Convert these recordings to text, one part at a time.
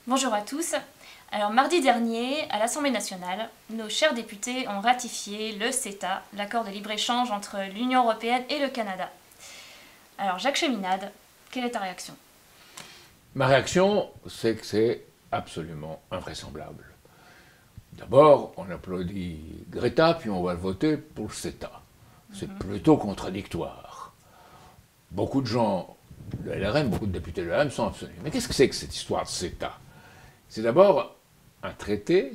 Bonjour à tous. Alors mardi dernier, à l'Assemblée nationale, nos chers députés ont ratifié le CETA, l'accord de libre-échange entre l'Union européenne et le Canada. Alors Jacques Cheminade, quelle est ta réaction? Ma réaction, c'est que c'est absolument invraisemblable. D'abord, on applaudit Greta, puis on va voter pour le CETA. C'est plutôt contradictoire. Beaucoup de gens de LRM, beaucoup de députés de LRM sont abstenus. Mais qu'est-ce que c'est que cette histoire de CETA? C'est d'abord un traité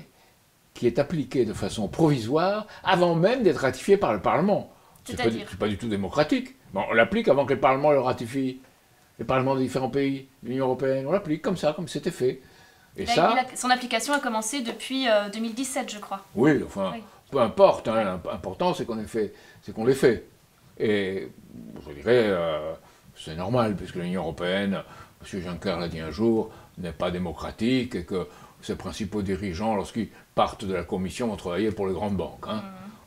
qui est appliqué de façon provisoire avant même d'être ratifié par le Parlement. C'est-à-dire? C'est pas du tout démocratique. Bon, on l'applique avant que le Parlement le ratifie. Les parlements des différents pays de l'Union européenne, on l'applique comme ça, comme c'était fait. Et Son application a commencé depuis 2017, je crois. oui, enfin, Oui. peu importe, hein, l'important c'est qu'on les fait. Et je dirais, c'est normal, puisque l'Union européenne, M. Juncker l'a dit un jour, n'est pas démocratique et que ses principaux dirigeants, lorsqu'ils partent de la Commission, vont travailler pour les grandes banques. Hein.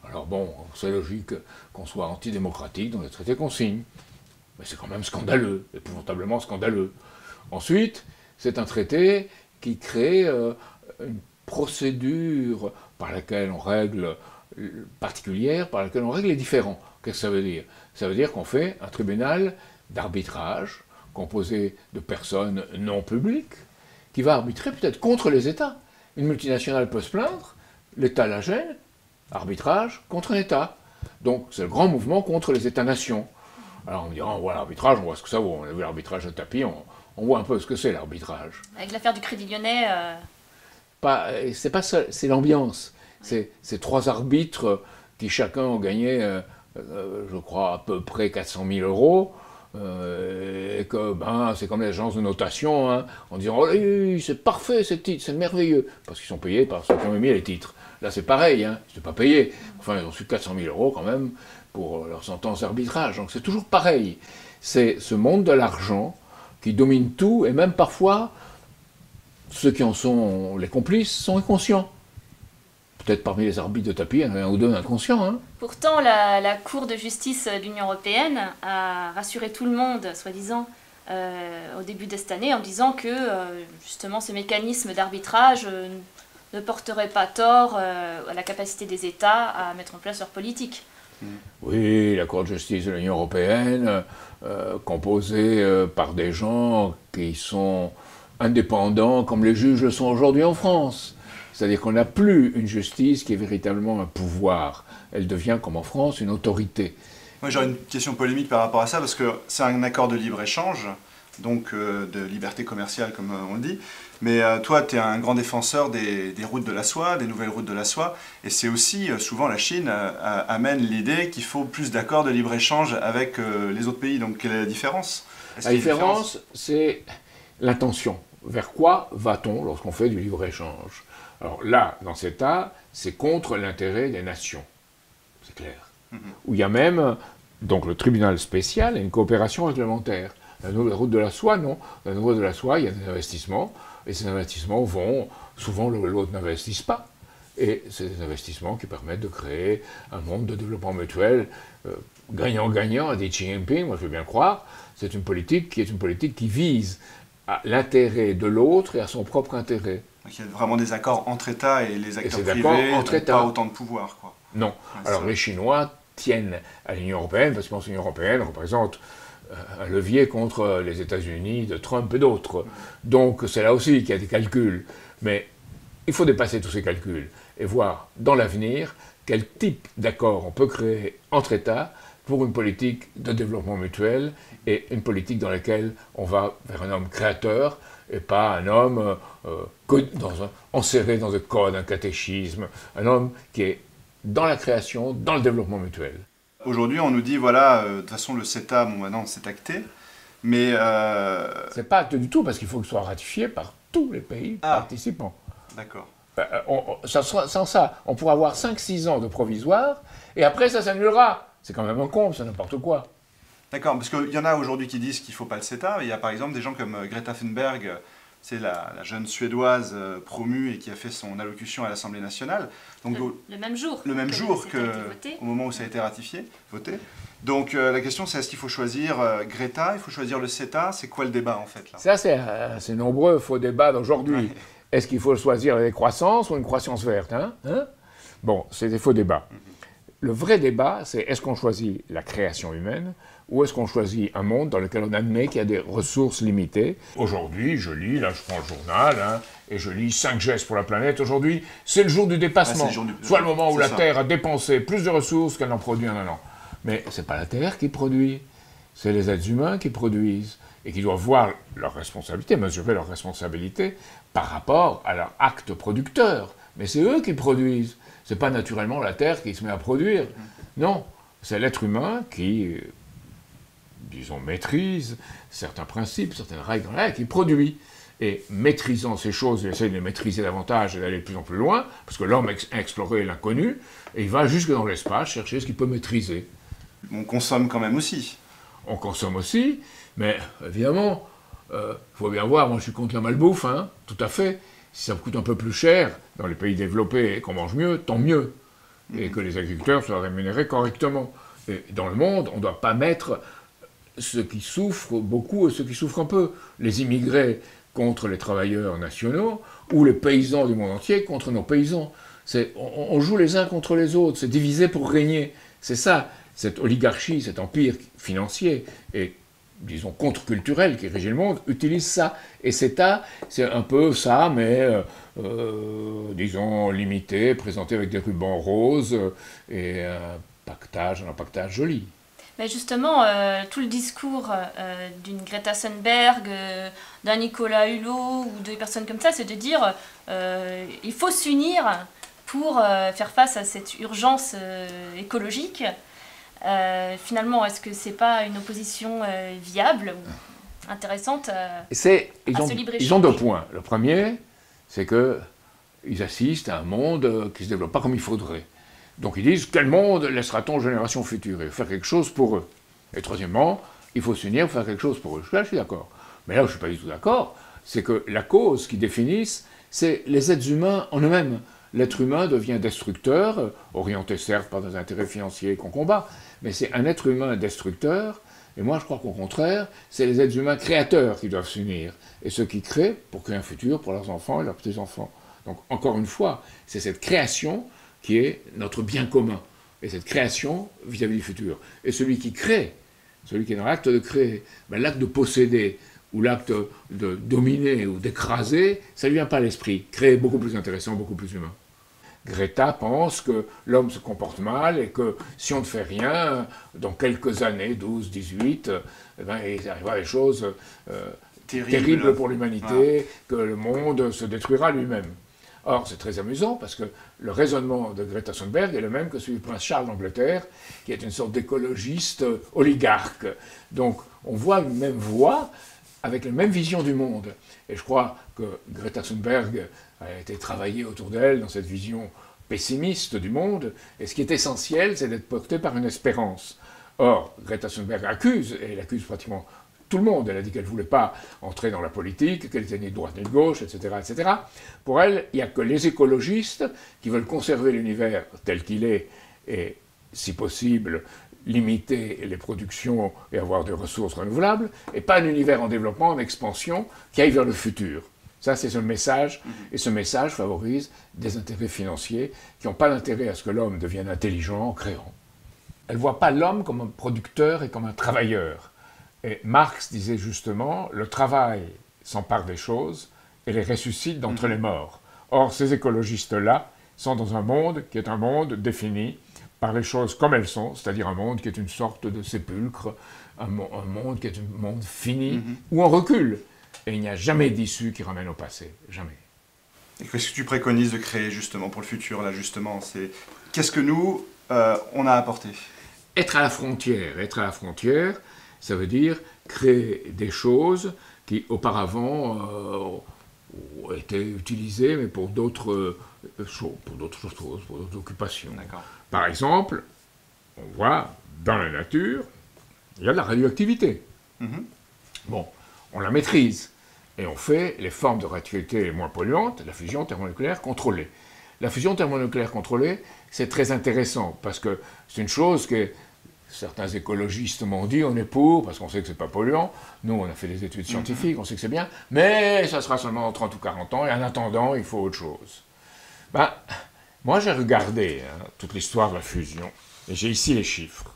Alors bon, c'est logique qu'on soit antidémocratique dans les traités qu'on signe. Mais c'est quand même scandaleux, épouvantablement scandaleux. Ensuite, c'est un traité qui crée une procédure par laquelle on règle particulière, par laquelle on règle les différends. Qu'est-ce que ça veut dire? Ça veut dire qu'on fait un tribunal d'arbitrage composé de personnes non publiques qui va arbitrer peut-être contre les États. Une multinationale peut se plaindre, l'État la gêne, arbitrage contre un État. Donc c'est le grand mouvement contre les États-nations. Alors on me dira, on voit l'arbitrage, on voit ce que ça vaut. On a vu l'arbitrage à tapis, on voit un peu ce que c'est l'arbitrage. Avec l'affaire du Crédit Lyonnais, C'est pas ça, c'est l'ambiance. C'est trois arbitres qui chacun ont gagné, je crois, à peu près 400 000 euros. Et que c'est comme les agences de notation, hein, en disant oh, c'est parfait ces titres, c'est merveilleux, parce qu'ils sont payés par ceux qui ont émis les titres. Là c'est pareil, hein, ils ne sont pas payés. Enfin ils ont reçu 400 000 euros quand même pour leur sentence d'arbitrage. Donc c'est toujours pareil. C'est ce monde de l'argent qui domine tout, et même parfois ceux qui en sont les complices sont inconscients. Peut-être parmi les arbitres de tapis, il y en a un ou deux inconscients. Hein. pourtant la Cour de justice de l'Union européenne a rassuré tout le monde, soi-disant, au début de cette année, en disant que justement ce mécanisme d'arbitrage ne porterait pas tort à la capacité des États à mettre en place leur politique. Oui, la Cour de justice de l'Union européenne, composée par des gens qui sont indépendants comme les juges le sont aujourd'hui en France. C'est-à-dire qu'on n'a plus une justice qui est véritablement un pouvoir. Elle devient, comme en France, une autorité. Moi j'aurais une question polémique par rapport à ça, parce que c'est un accord de libre-échange, donc de liberté commerciale comme on le dit, mais toi tu es un grand défenseur des routes de la soie, des nouvelles routes de la soie, et c'est aussi souvent la Chine amène l'idée qu'il faut plus d'accords de libre-échange avec les autres pays, donc quelle est la différence? La différence, c'est l'intention. Vers quoi va-t-on lorsqu'on fait du libre-échange? Alors là, dans cet état, c'est contre l'intérêt des nations. C'est clair. Où il y a même, donc le tribunal spécial et une coopération réglementaire. La nouvelle route de la soie, non. La nouvelle route de la soie, il y a des investissements, et ces investissements vont, souvent l'autre n'investisse pas. Et c'est des investissements qui permettent de créer un monde de développement mutuel gagnant-gagnant, a dit Xi Jinping, moi je veux bien croire. C'est une politique qui vise à l'intérêt de l'autre et à son propre intérêt. Donc il y a vraiment des accords entre États et les acteurs privés n'ont pas autant de pouvoir, quoi. Non. Ouais, alors les Chinois tiennent à l'Union européenne, parce que l'Union européenne représente un levier contre les États-Unis de Trump et d'autres. Donc c'est là aussi qu'il y a des calculs. Mais il faut dépasser tous ces calculs et voir dans l'avenir quel type d'accord on peut créer entre États pour une politique de développement mutuel et une politique dans laquelle on va vers un homme créateur et pas un homme enserré dans un code, un catéchisme, un homme qui est dans la création, dans le développement mutuel. Aujourd'hui, on nous dit, voilà, de toute façon, le CETA, bon, maintenant, c'est acté, mais... C'est pas acté du tout, parce qu'il faut que ce soit ratifié par tous les pays participants. D'accord. Sans ça, on pourra avoir 5-6 ans de provisoire, et après, ça s'annulera. C'est quand même un con, c'est n'importe quoi. D'accord, parce qu'il y en a aujourd'hui qui disent qu'il ne faut pas le CETA. Il y a par exemple des gens comme Greta Thunberg, c'est la jeune Suédoise promue et qui a fait son allocution à l'Assemblée nationale. Donc, le même jour. Le même jour au moment où ça a été ratifié, voté. Donc la question c'est, est-ce qu'il faut choisir Greta, il faut choisir le CETA? C'est quoi le débat en fait là? Ça c'est nombreux faux débats d'aujourd'hui. Ouais. Est-ce qu'il faut choisir la décroissance ou une croissance verte, hein? Bon, c'est des faux débats. Le vrai débat, c'est est-ce qu'on choisit la création humaine ou est-ce qu'on choisit un monde dans lequel on admet qu'il y a des ressources limitées? Aujourd'hui, je lis, là je prends le journal, et je lis 5 gestes pour la planète. Aujourd'hui, c'est le jour du dépassement. Soit le moment où la Terre a dépensé plus de ressources qu'elle n'en produit en un an. Mais ce n'est pas la Terre qui produit, c'est les êtres humains qui produisent et qui doivent voir leur responsabilité, mesurer leur responsabilité par rapport à leur acte producteur. Mais c'est eux qui produisent. Ce n'est pas naturellement la Terre qui se met à produire. Non, c'est l'être humain qui, disons, maîtrise certains principes, certaines règles dans la vie, qui produit. Et maîtrisant ces choses, il essaie de les maîtriser davantage et d'aller de plus en plus loin, parce que l'homme a exploré l'inconnu, et il va jusque dans l'espace chercher ce qu'il peut maîtriser. On consomme quand même aussi. On consomme aussi, mais évidemment, faut bien voir, moi je suis contre la malbouffe, tout à fait. Si ça coûte un peu plus cher dans les pays développés et qu'on mange mieux, tant mieux. Et que les agriculteurs soient rémunérés correctement. Et dans le monde, on ne doit pas mettre ceux qui souffrent beaucoup et ceux qui souffrent un peu. Les immigrés contre les travailleurs nationaux ou les paysans du monde entier contre nos paysans. On joue les uns contre les autres, c'est diviser pour régner. C'est ça, cette oligarchie, cet empire financier et disons, contre-culturel qui régit le monde, utilise ça. Et CETA, c'est un peu ça, mais, disons, limité, présenté avec des rubans roses et un pactage joli. Mais justement, tout le discours d'une Greta Thunberg, d'un Nicolas Hulot ou de personnes comme ça, c'est de dire il faut s'unir pour faire face à cette urgence écologique. Finalement, est-ce que c'est pas une opposition viable ou intéressante à ce libre-échange? Ils ont 2 points. Le premier, c'est qu'ils assistent à un monde qui ne se développe pas comme il faudrait. Donc ils disent, quel monde laissera-t-on aux générations futures? Et faire quelque chose pour eux. Et troisièmement, il faut s'unir pour faire quelque chose pour eux. Là, je suis d'accord. Mais là où je ne suis pas du tout d'accord, c'est que la cause qu'ils définissent, c'est les êtres humains en eux-mêmes. L'être humain devient destructeur, orienté certes par des intérêts financiers qu'on combat, mais c'est un être humain destructeur, et moi je crois qu'au contraire, c'est les êtres humains créateurs qui doivent s'unir, et ceux qui créent pour créer un futur pour leurs enfants et leurs petits-enfants. Donc encore une fois, c'est cette création qui est notre bien commun, et cette création vis-à-vis du futur. Et celui qui crée, celui qui est dans l'acte de créer, l'acte de posséder, ou l'acte de dominer ou d'écraser, ça ne lui vient pas à l'esprit. Créer est beaucoup plus intéressant, beaucoup plus humain. Greta pense que l'homme se comporte mal et que si on ne fait rien, dans quelques années, 12, 18, il arrivera des choses terribles pour l'humanité, que le monde se détruira lui-même. Or, c'est très amusant parce que le raisonnement de Greta Thunberg est le même que celui du prince Charles d'Angleterre, qui est une sorte d'écologiste oligarque. Donc, on voit une même voie, avec la même vision du monde. Et je crois que Greta Thunberg a été travaillée autour d'elle dans cette vision pessimiste du monde, et ce qui est essentiel, c'est d'être porté par une espérance. Or, Greta Thunberg accuse, et elle accuse pratiquement tout le monde, elle a dit qu'elle ne voulait pas entrer dans la politique, qu'elle était ni de droite ni de gauche, etc., etc. Pour elle, il n'y a que les écologistes qui veulent conserver l'univers tel qu'il est, et si possible, limiter les productions et avoir des ressources renouvelables, et pas un univers en développement, en expansion, qui aille vers le futur. Ça, c'est ce message, et ce message favorise des intérêts financiers qui n'ont pas d'intérêt à ce que l'homme devienne intelligent en créant. Elle ne voit pas l'homme comme un producteur et comme un travailleur. Et Marx disait justement, le travail s'empare des choses et les ressuscite d'entre les morts. Or, ces écologistes-là sont dans un monde qui est un monde défini par les choses comme elles sont, c'est-à-dire un monde qui est une sorte de sépulcre, un monde qui est un monde fini, où on recule. Et il n'y a jamais d'issue qui ramène au passé, jamais. Et qu'est-ce que tu préconises de créer justement pour le futur, là justement? Qu'est-ce que nous, on a apporté? Être à la frontière, ça veut dire créer des choses qui auparavant ont été utilisées, mais pour d'autres choses, pour d'autres occupations. Par exemple, on voit dans la nature, il y a de la radioactivité. Bon, on la maîtrise, Et on fait les formes de réactivité les moins polluantes, la fusion thermonucléaire contrôlée. La fusion thermonucléaire contrôlée, c'est très intéressant, parce que c'est une chose que certains écologistes m'ont dit, on est pour, parce qu'on sait que c'est pas polluant. Nous, on a fait des études scientifiques, on sait que c'est bien, mais ça sera seulement dans 30 ou 40 ans, et en attendant, il faut autre chose. Ben, moi, j'ai regardé toute l'histoire de la fusion, et j'ai ici les chiffres.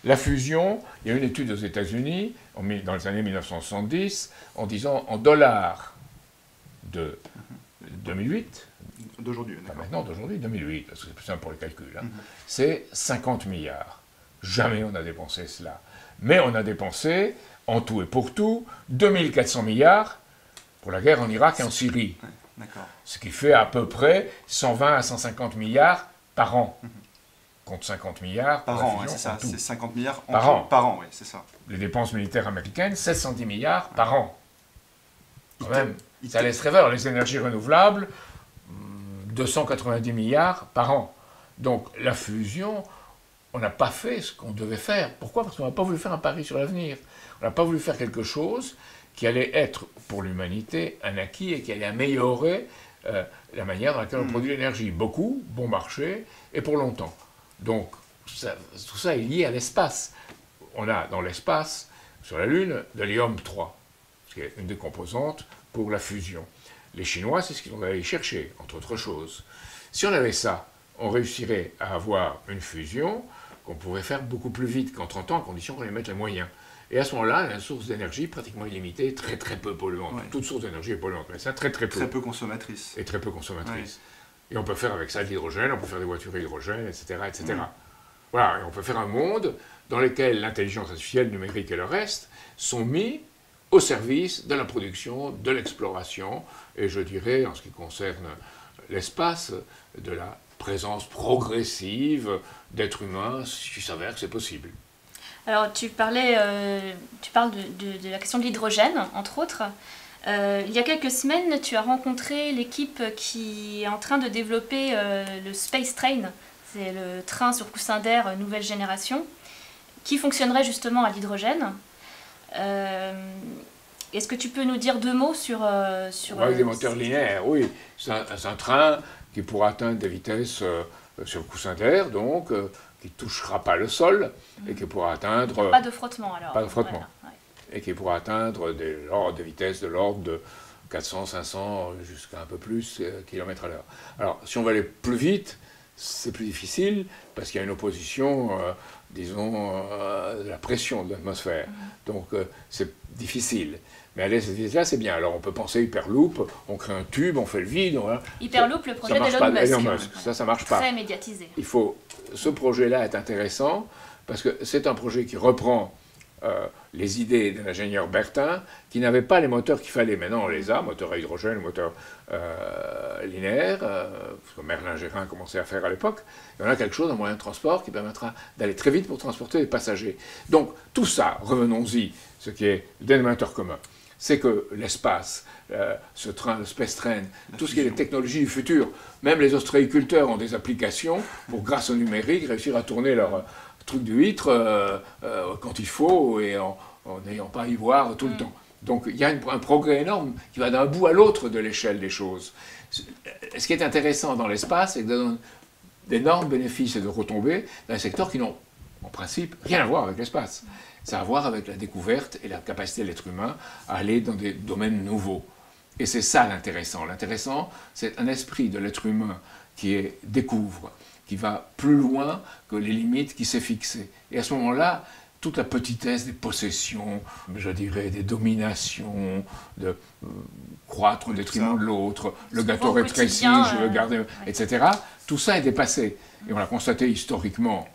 La fusion, il y a une étude aux États-Unis, dans les années 1970, en disant en dollars de 2008, d'aujourd'hui, pas maintenant, d'aujourd'hui, 2008, parce que c'est plus simple pour les calculs, c'est 50 milliards. Jamais on a dépensé cela. Mais on a dépensé, en tout et pour tout, 2400 milliards pour la guerre en Irak et en Syrie. Ouais, ce qui fait à peu près 120 à 150 milliards par an. Contre 50 milliards par an, c'est ça, c'est 50 milliards par an, oui, c'est ça. Les dépenses militaires américaines, 710 milliards par an. Quand même, ça laisse rêveur. Les énergies renouvelables, 290 milliards par an. Donc la fusion, on n'a pas fait ce qu'on devait faire. Pourquoi? Parce qu'on n'a pas voulu faire un pari sur l'avenir. On n'a pas voulu faire quelque chose qui allait être pour l'humanité un acquis et qui allait améliorer la manière dans laquelle on produit l'énergie. Beaucoup, bon marché, et pour longtemps. Donc tout ça est lié à l'espace. On a dans l'espace, sur la Lune, de l'ium-3, qui est une des composantes pour la fusion. Les Chinois, c'est ce qu'ils vont aller chercher, entre autres choses. Si on avait ça, on réussirait à avoir une fusion qu'on pourrait faire beaucoup plus vite qu'en 30 ans, à condition qu'on y mette les moyens. Et à ce moment-là, on a une source d'énergie pratiquement illimitée, très très peu polluante. Ouais. Toute source d'énergie est polluante, mais ça très très peu. Très peu consommatrice. Et très peu consommatrice. Ouais. Et on peut faire avec ça de l'hydrogène, on peut faire des voitures à hydrogène, etc. etc. Ouais. Voilà, et on peut faire un monde dans lequel l'intelligence artificielle, numérique et le reste sont mis au service de la production, de l'exploration, et je dirais, en ce qui concerne l'espace, de la présence progressive d'êtres humains, qui s'avère que c'est possible. Alors, tu parles de la question de l'hydrogène, entre autres. Il y a quelques semaines, tu as rencontré l'équipe qui est en train de développer le Space Train. C'est le train sur coussin d'air nouvelle génération, qui fonctionnerait justement à l'hydrogène. Est-ce que tu peux nous dire deux mots sur... Avec des moteurs linéaires, oui. C'est un train qui pourra atteindre des vitesses sur le coussin d'air, donc... qui ne touchera pas le sol, et qui pourra atteindre... Pas de frottement, alors. Pas de frottement. Voilà, ouais. Et qui pourra atteindre des vitesses de l'ordre de 400, 500, jusqu'à un peu plus km à l'heure. Alors, si on va aller plus vite, c'est plus difficile, parce qu'il y a une opposition, disons, de la pression de l'atmosphère. Donc, c'est difficile. Mais aller à cette vitesse-là, c'est bien. Alors, on peut penser Hyperloop, on crée un tube, on fait le vide. Voilà. Hyperloop, le projet d'Elon Musk. Ça marche pas. Très médiatisé. Ce projet-là est intéressant, parce que c'est un projet qui reprend les idées de l'ingénieur Bertin, qui n'avait pas les moteurs qu'il fallait. Maintenant, on les a, moteur à hydrogène, moteur linéaire, ce que Merlin-Gérin commençait à faire à l'époque. Et on a quelque chose, un moyen de transport qui permettra d'aller très vite pour transporter les passagers. Donc, tout ça, revenons-y, ce qui est le dénominateur commun, c'est que l'espace, ce train, le Space Train, tout ce qui est les technologies du futur, même les ostréiculteurs ont des applications pour, grâce au numérique, réussir à tourner leur truc de huître quand il faut et en n'ayant pas à y voir tout le temps. Donc il y a un progrès énorme qui va d'un bout à l'autre de l'échelle des choses. Ce qui est intéressant dans l'espace, c'est que ça donne d'énormes bénéfices et de retombées dans des secteurs qui n'ont, en principe, rien à voir avec l'espace. Ça a à voir avec la découverte et la capacité de l'être humain à aller dans des domaines nouveaux. Et c'est ça l'intéressant. L'intéressant, c'est un esprit de l'être humain qui découvre, qui va plus loin que les limites qu'il s'est fixées. Et à ce moment-là, toute la petitesse des possessions, je dirais des dominations, de croître au détriment de l'autre, le gâteau rétréci, je veux garder, etc. Tout ça est dépassé. Et on l'a constaté historiquement,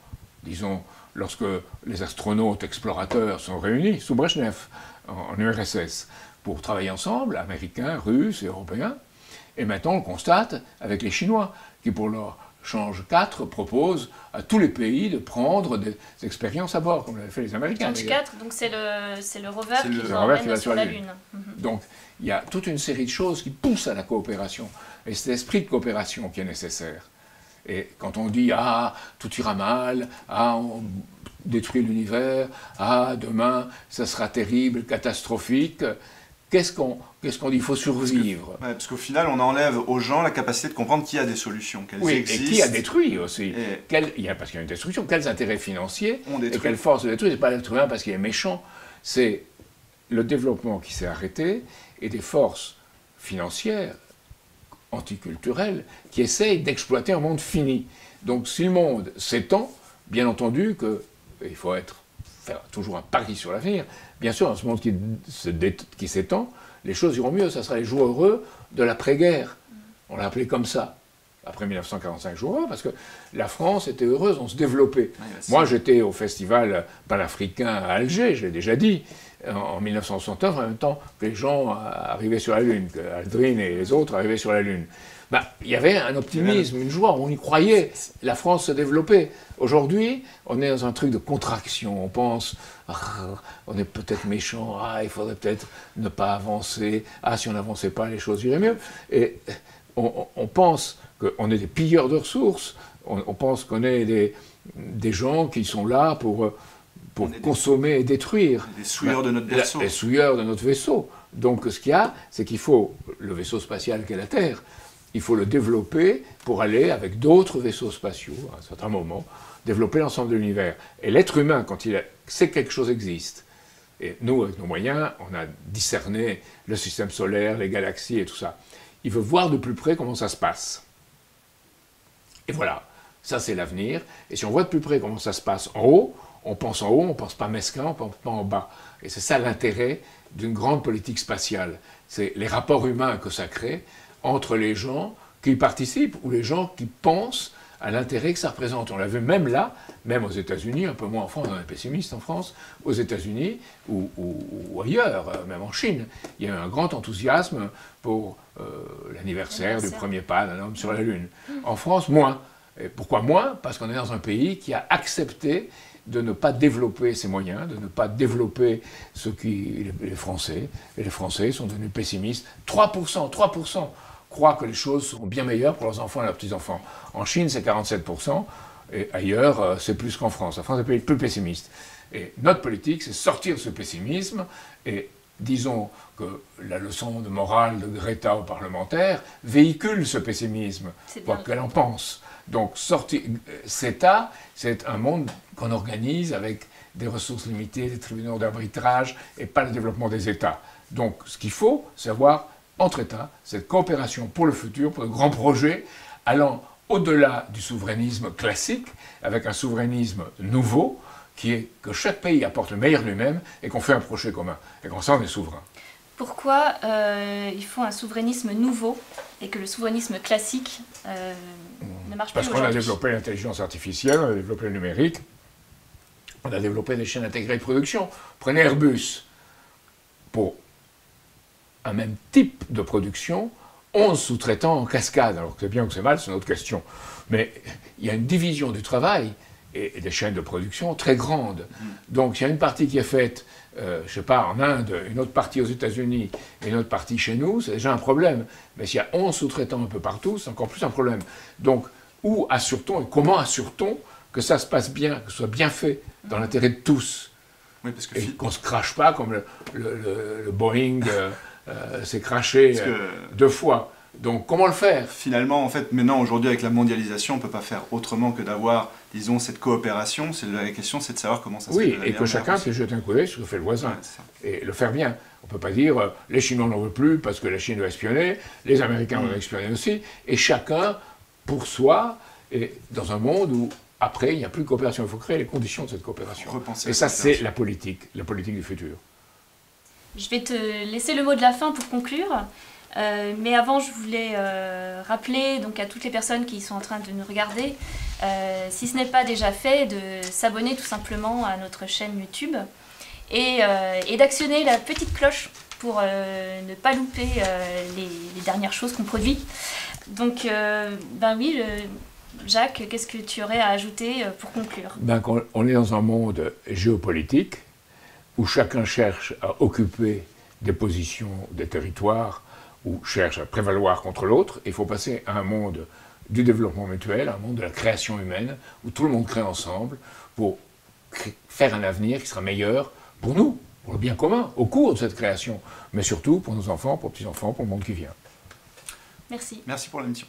disons, lorsque les astronautes explorateurs sont réunis sous Brejnev, en URSS, pour travailler ensemble, Américains, Russes et Européens. Et maintenant, on constate avec les Chinois, qui pour leur Change 4 propose à tous les pays de prendre des expériences à bord, comme l'avaient fait les Américains. Change 4, donc c'est le rover qui va sur la Lune. Donc, il y a toute une série de choses qui poussent à la coopération. Et c'est l'esprit de coopération qui est nécessaire. Et quand on dit « Ah, tout ira mal, ah, on détruit l'univers, ah, demain, ça sera terrible, catastrophique », qu'est-ce qu'on qu'est-ce qu'on dit? Il faut survivre. Parce qu'au final, on enlève aux gens la capacité de comprendre qu'il y a des solutions, qu'elles existent. Et qui a détruit aussi. Parce qu'il y a une destruction. Quels intérêts financiers et quelles forces détruisent? Ce n'est pas l'être humain parce qu'il est méchant. C'est le développement qui s'est arrêté et des forces financières, anticulturelles, qui essayent d'exploiter un monde fini. Donc si le monde s'étend, bien entendu qu'il faut faire toujours un pari sur l'avenir. Bien sûr, dans ce monde qui s'étend, les choses iront mieux. Ça sera les jours heureux de l'après-guerre. On l'a appelé comme ça. Après 1945, jours heureux, parce que la France était heureuse, on se développait. Moi, j'étais au festival panafricain à Alger, je l'ai déjà dit, en 1969, en même temps que les gens arrivaient sur la Lune, que Aldrin et les autres arrivaient sur la Lune. Il y avait un optimisme, une joie, on y croyait, la France se développait. Aujourd'hui, on est dans un truc de contraction, on pense, on est peut-être méchant, il faudrait peut-être ne pas avancer, si on n'avançait pas, les choses iraient mieux. Et on pense qu'on est des pilleurs de ressources, on pense qu'on est des gens qui sont là pour consommer et détruire. Les souilleurs de notre vaisseau. Les souilleurs de notre vaisseau. Donc ce qu'il y a, c'est qu'il faut, le vaisseau spatial qu'est la Terre, il faut le développer pour aller avec d'autres vaisseaux spatiaux, à un certain moment, développer l'ensemble de l'univers. Et l'être humain, quand il sait que quelque chose existe, et nous, avec nos moyens, on a discerné le système solaire, les galaxies et tout ça, il veut voir de plus près comment ça se passe. Et voilà, ça c'est l'avenir. Et si on voit de plus près comment ça se passe en haut, on ne pense pas mesquin, on ne pense pas en bas. Et c'est ça l'intérêt d'une grande politique spatiale. C'est les rapports humains que ça crée entre les gens qui y participent ou les gens qui pensent à l'intérêt que ça représente. On l'a vu même là, même aux États-Unis, un peu moins en France, on est pessimiste en France, aux États-Unis ou ailleurs, même en Chine, il y a eu un grand enthousiasme pour l'anniversaire du premier pas d'un homme sur la Lune. En France, moins. Et pourquoi moins? Parce qu'on est dans un pays qui a accepté de ne pas développer ses moyens, de ne pas développer les Français. Et les Français sont devenus pessimistes. 3% croient que les choses seront bien meilleures pour leurs enfants et leurs petits-enfants. En Chine, c'est 47%, et ailleurs, c'est plus qu'en France. La France est un pays plus pessimiste. Et notre politique, c'est sortir de ce pessimisme, et disons que la leçon de morale de Greta aux parlementaires véhicule ce pessimisme, quoi qu'elle en pense. Donc, CETA, c'est un monde qu'on organise avec des ressources limitées, des tribunaux d'arbitrage, et pas le développement des États. Donc, ce qu'il faut, c'est avoir entre États cette coopération pour le futur, pour de grands projets, allant au-delà du souverainisme classique, avec un souverainisme nouveau, qui est que chaque pays apporte le meilleur de lui-même et qu'on fait un projet commun. Et comme ça, on est souverain. Pourquoi il faut un souverainisme nouveau et que le souverainisme classique ne marche plus aujourd'hui? Parce qu'on a développé l'intelligence artificielle, on a développé le numérique, on a développé des chaînes intégrées de production. Prenez Airbus. Pour un même type de production, 11 sous-traitants en cascade. Alors que c'est bien ou que c'est mal, c'est une autre question. Mais il y a une division du travail et des chaînes de production très grandes. Donc il y a une partie qui est faite, je ne sais pas, en Inde, une autre partie aux États-Unis et une autre partie chez nous, c'est déjà un problème. Mais s'il y a 11 sous-traitants un peu partout, c'est encore plus un problème. Donc, où assure-t-on et comment assure-t-on que ça se passe bien, que ce soit bien fait, dans l'intérêt de tous? Oui, parce que et qu'on ne se crache pas comme le Boeing s'est craché 2 fois. Donc, comment le faire? Finalement, en fait, maintenant, aujourd'hui, avec la mondialisation, on ne peut pas faire autrement que d'avoir, disons, cette coopération. La question, c'est de savoir comment ça se fait. Oui, et que chacun puisse jeter un coup d'œil sur ce que fait le voisin. Et le faire bien. On ne peut pas dire, les Chinois n'en veulent plus parce que la Chine va espionner, les Américains vont espionner aussi, et chacun, pour soi, est dans un monde où, après, il n'y a plus de coopération. Il faut créer les conditions de cette coopération. Et ça, c'est la politique du futur. Je vais te laisser le mot de la fin pour conclure. Mais avant, je voulais rappeler donc, à toutes les personnes qui sont en train de nous regarder, si ce n'est pas déjà fait, de s'abonner tout simplement à notre chaîne YouTube et d'actionner la petite cloche pour ne pas louper les dernières choses qu'on produit. Donc, ben oui, Jacques, qu'est-ce que tu aurais à ajouter pour conclure? On est dans un monde géopolitique où chacun cherche à occuper des positions, des territoires, ou cherche à prévaloir contre l'autre. Il faut passer à un monde du développement mutuel, un monde de la création humaine, où tout le monde crée ensemble pour faire un avenir qui sera meilleur pour nous, pour le bien commun, au cours de cette création, mais surtout pour nos enfants, pour nos petits-enfants, pour le monde qui vient. Merci. Merci pour l'émission.